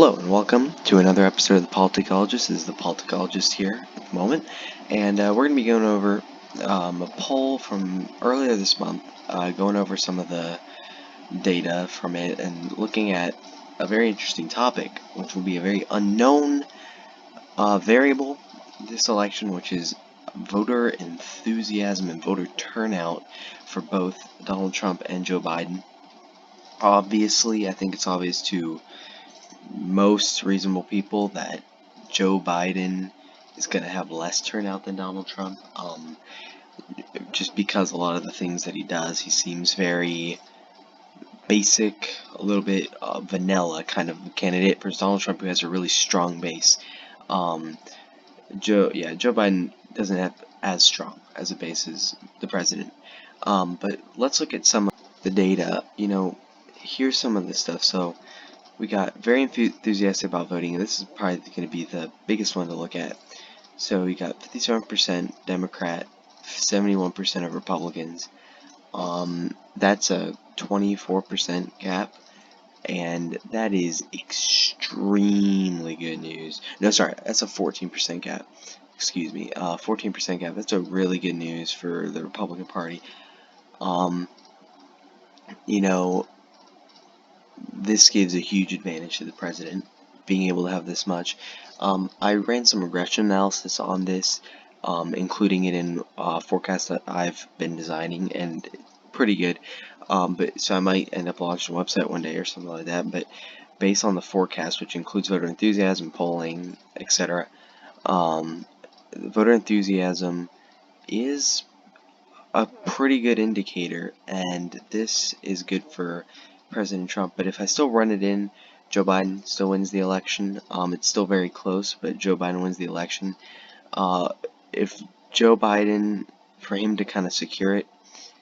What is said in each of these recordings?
Hello and welcome to another episode of the Politicologist. This is the Politicologist here at the moment, and we're going to be going over a poll from earlier this month, going over some of the data from it and looking at a very interesting topic, which will be a very unknown variable this election, which is voter enthusiasm and voter turnout for both Donald Trump and Joe Biden. Obviously, I think it's obvious to most reasonable people that Joe Biden is going to have less turnout than Donald Trump, just because a lot of the things that he does, he seems very basic, a little bit vanilla kind of candidate, versus Donald Trump, who has a really strong base. Joe Biden doesn't have as strong as a base as the president. But let's look at some of the data. Here's some of the stuff. So we got very enthusiastic about voting, and this is probably going to be the biggest one to look at. So we got 57% Democrat, 71% of Republicans. That's a 24% gap, and that is extremely good news. No, sorry, that's a 14% gap. 14% gap. That's a really good news for the Republican Party. This gives a huge advantage to the president, being able to have this much. I ran some regression analysis on this, including it in forecasts that I've been designing, and pretty good. So I might end up launching a website one day or something like that. But based on the forecast, which includes voter enthusiasm, polling, etc., voter enthusiasm is a pretty good indicator, and this is good for President Trump. But if I still run it in, Joe Biden still wins the election. It's still very close, but Joe Biden wins the election. If Joe Biden, for him to kind of secure it,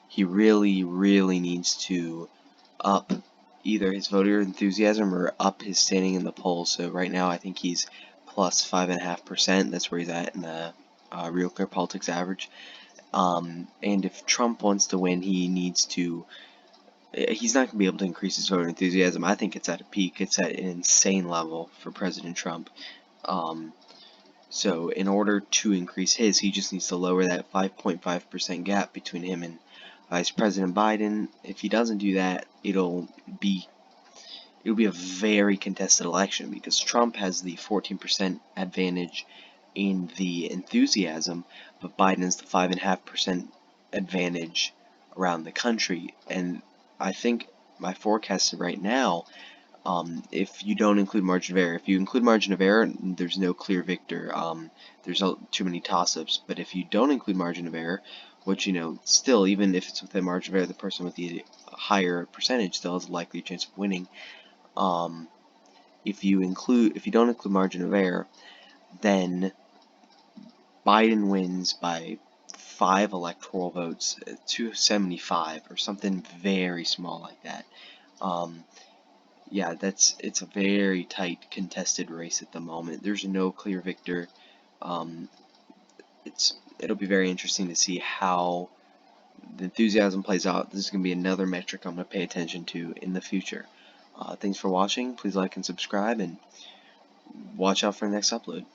he really, really needs to up either his voter enthusiasm or up his standing in the polls. So right now I think he's plus 5.5%. That's where he's at in the Real Clear Politics average. And if Trump wants to win, he needs to. He's not going to be able to increase his voter enthusiasm. I think it's at a peak. It's at an insane level for President Trump. So in order to increase his, he just needs to lower that 5.5% gap between him and Vice President Biden. If he doesn't do that, it'll be a very contested election, because Trump has the 14% advantage in the enthusiasm, but Biden has the 5.5% advantage around the country. And I think my forecast right now, if you don't include margin of error, if you include margin of error, there's no clear victor. There's too many toss-ups. But if you don't include margin of error, which, still, even if it's within margin of error, the person with the higher percentage still has a likely chance of winning. If you don't include margin of error, then Biden wins by 5 electoral votes, 275 or something very small like that. It's a very tight contested race at the moment. There's no clear victor. It'll be very interesting to see how the enthusiasm plays out. This is going to be another metric I'm going to pay attention to in the future. Thanks for watching. Please like and subscribe, and watch out for the next upload.